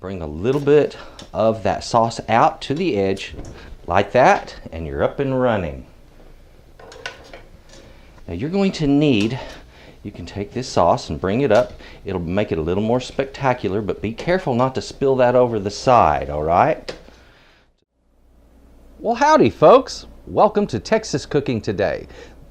Bring a little bit of that sauce out to the edge like that, and you're up and running. Now you're going to need, you can take this sauce and bring it up. It'll make it a little more spectacular, but be careful not to spill that over the side, all right? Well, howdy folks. Welcome to Texas Cooking Today.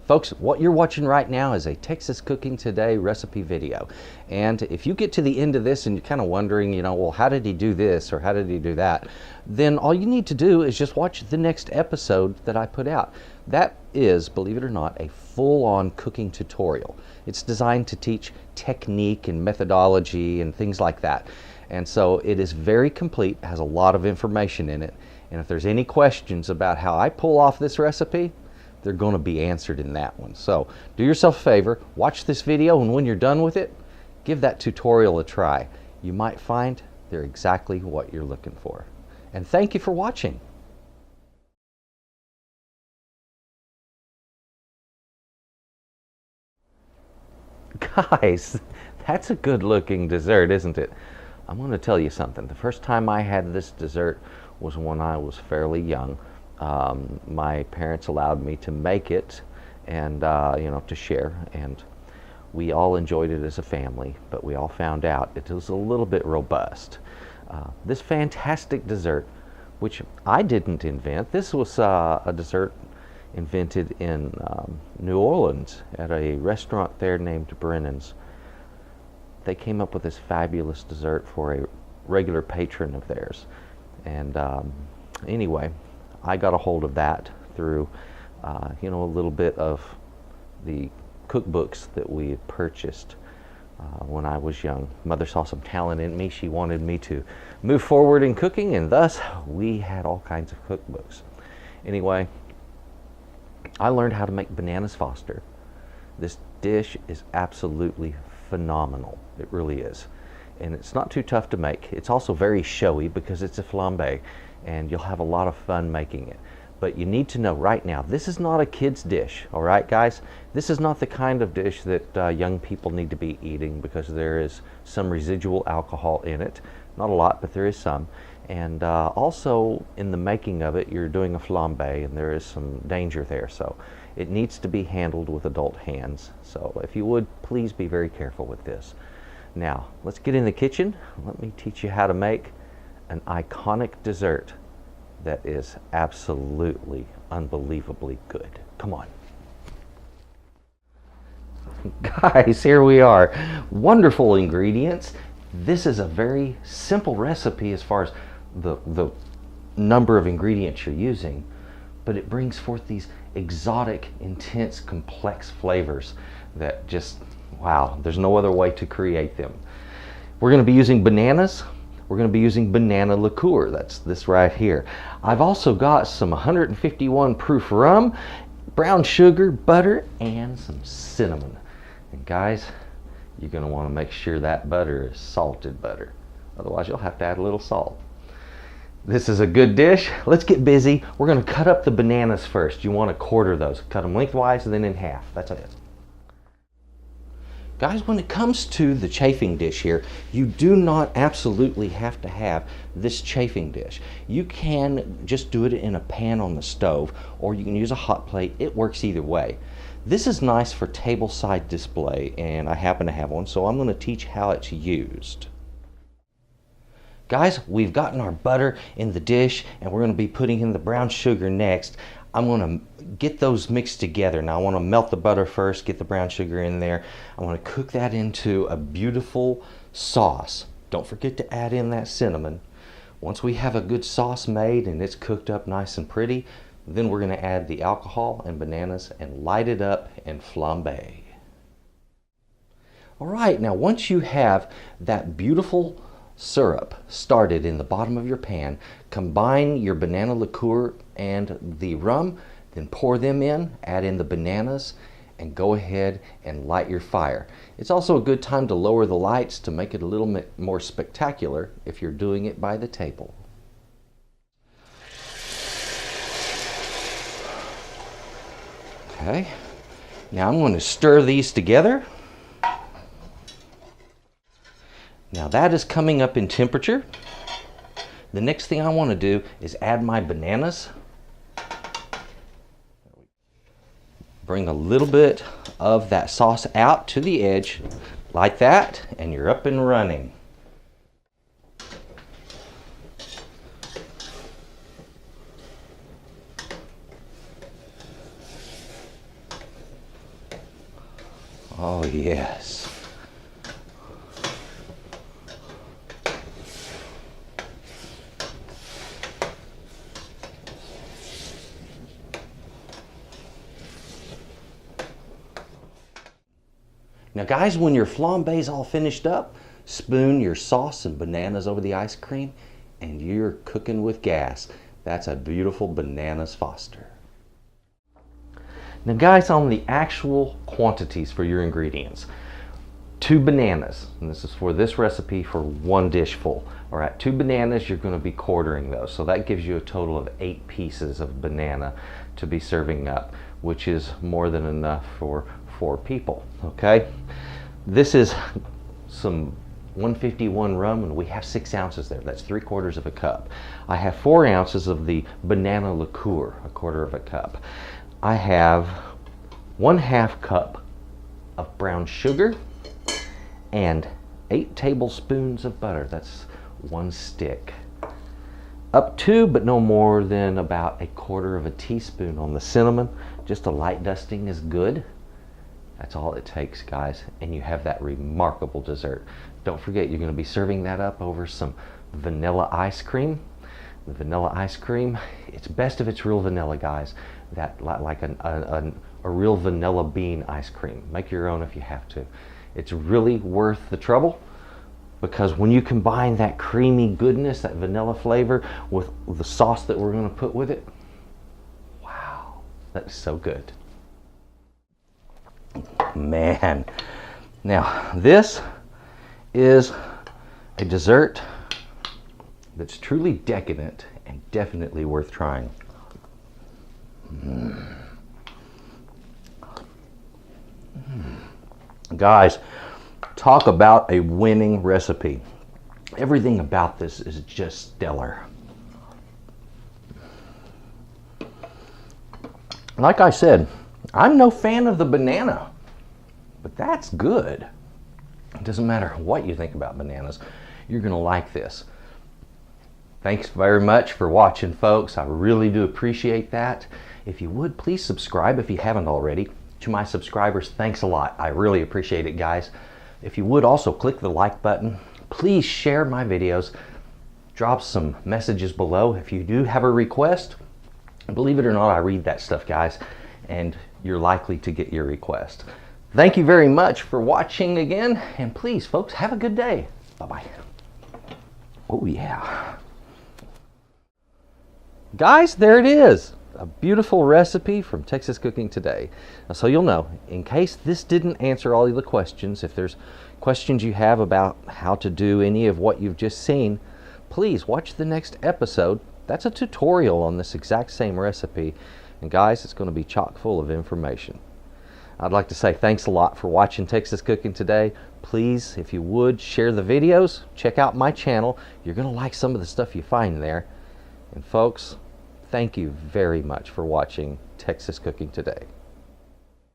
Folks, what you're watching right now is a Texas Cooking Today recipe video. And if you get to the end of this and you're kind of wondering, well, how did he do this or how did he do that? Then all you need to do is just watch the next episode that I put out. That is, believe it or not, a full-on cooking tutorial. It's designed to teach technique and methodology and things like that. And so it is very complete, has a lot of information in it. And if there's any questions about how I pull off this recipe, they're going to be answered in that one. So do yourself a favor, watch this video, and when you're done with it, give that tutorial a try. You might find they're exactly what you're looking for. And thank you for watching. Guys, that's a good looking dessert, isn't it? I'm going to tell you something. The first time I had this dessert was when I was fairly young. My parents allowed me to make it and to share, and we all enjoyed it as a family, but we all found out it was a little bit robust. This fantastic dessert, which I didn't invent, this was a dessert invented in New Orleans at a restaurant there named Brennans. They came up with this fabulous dessert for a regular patron of theirs, and anyway, I got a hold of that through, a little bit of the cookbooks that we had purchased when I was young. Mother saw some talent in me. She wanted me to move forward in cooking, and thus we had all kinds of cookbooks. Anyway, I learned how to make bananas Foster. This dish is absolutely phenomenal. It really is. And it's not too tough to make. It's also very showy because it's a flambe, and you'll have a lot of fun making it. But you need to know right now, this is not a kid's dish, all right, guys? This is not the kind of dish that young people need to be eating because there is some residual alcohol in it. Not a lot, but there is some. And also, in the making of it, you're doing a flambe, and there is some danger there. So it needs to be handled with adult hands. So if you would, please be very careful with this. Now, let's get in the kitchen. Let me teach you how to make an iconic dessert that is absolutely, unbelievably good. Come on. Guys, here we are. Wonderful ingredients. This is a very simple recipe as far as the number of ingredients you're using, but it brings forth these exotic, intense, complex flavors that just, wow, there's no other way to create them. We're going to be using bananas. We're going to be using banana liqueur. That's this right here. I've also got some 151 proof rum, brown sugar, butter, and some cinnamon. And guys, you're going to want to make sure that butter is salted butter. Otherwise, you'll have to add a little salt. This is a good dish. Let's get busy. We're going to cut up the bananas first. You want to quarter those. Cut them lengthwise and then in half. That's it. Guys, when it comes to the chafing dish here, you do not absolutely have to have this chafing dish. You can just do it in a pan on the stove, or you can use a hot plate. It works either way. This is nice for tableside display, and I happen to have one, so I'm going to teach how it's used. Guys, we've gotten our butter in the dish, and we're going to be putting in the brown sugar next. I'm going to get those mixed together. Now I want to melt the butter first, get the brown sugar in there. I want to cook that into a beautiful sauce. Don't forget to add in that cinnamon. Once we have a good sauce made and it's cooked up nice and pretty, then we're going to add the alcohol and bananas and light it up and flambe. All right, now once you have that beautiful syrup started in the bottom of your pan, combine your banana liqueur and the rum, then pour them in, add in the bananas, and go ahead and light your fire. It's also a good time to lower the lights to make it a little bit more spectacular if you're doing it by the table. Okay, now I'm going to stir these together. Now that is coming up in temperature. The next thing I want to do is add my bananas. Bring a little bit of that sauce out to the edge like that, and you're up and running. Oh yes. Now guys, when your flambe's all finished up, spoon your sauce and bananas over the ice cream and you're cooking with gas. That's a beautiful bananas Foster. Now guys, on the actual quantities for your ingredients, 2 bananas, and this is for this recipe for 1 dish full. All right, 2 bananas, you're going to be quartering those. So that gives you a total of 8 pieces of banana to be serving up, which is more than enough for 4 people, okay? This is some 151 rum, and we have 6 ounces there. That's 3/4 of a cup. I have 4 ounces of the banana liqueur, 1/4 of a cup. I have 1/2 cup of brown sugar and 8 tablespoons of butter. That's 1 stick. Up to, but no more than about 1/4 of a teaspoon on the cinnamon. Just a light dusting is good. That's all it takes, guys, and you have that remarkable dessert. Don't forget, you're going to be serving that up over some vanilla ice cream. The vanilla ice cream, it's best if it's real vanilla, guys. That like a real vanilla bean ice cream. Make your own if you have to. It's really worth the trouble, because when you combine that creamy goodness, that vanilla flavor, with the sauce that we're going to put with it, wow, that's so good. Man, now this is a dessert that's truly decadent and definitely worth trying. Guys, talk about a winning recipe. Everything about this is just stellar. Like I said, I'm no fan of the banana, but that's good. It doesn't matter what you think about bananas, you're gonna like this. Thanks very much for watching, folks. I really do appreciate that. If you would, please subscribe if you haven't already. To my subscribers, thanks a lot. I really appreciate it, guys. If you would also click the like button. Please share my videos. Drop some messages below if you do have a request. Believe it or not, I read that stuff, guys, and you're likely to get your request. Thank you very much for watching again, and please, folks, have a good day. Bye-bye. Oh, yeah. Guys, there it is. A beautiful recipe from Texas Cooking Today. Now, so you'll know, in case this didn't answer all of the questions, if there's questions you have about how to do any of what you've just seen, please watch the next episode. That's a tutorial on this exact same recipe. And guys, it's going to be chock full of information. I'd like to say thanks a lot for watching Texas Cooking Today. Please, if you would, share the videos. Check out my channel. You're going to like some of the stuff you find there. And folks, thank you very much for watching Texas Cooking Today.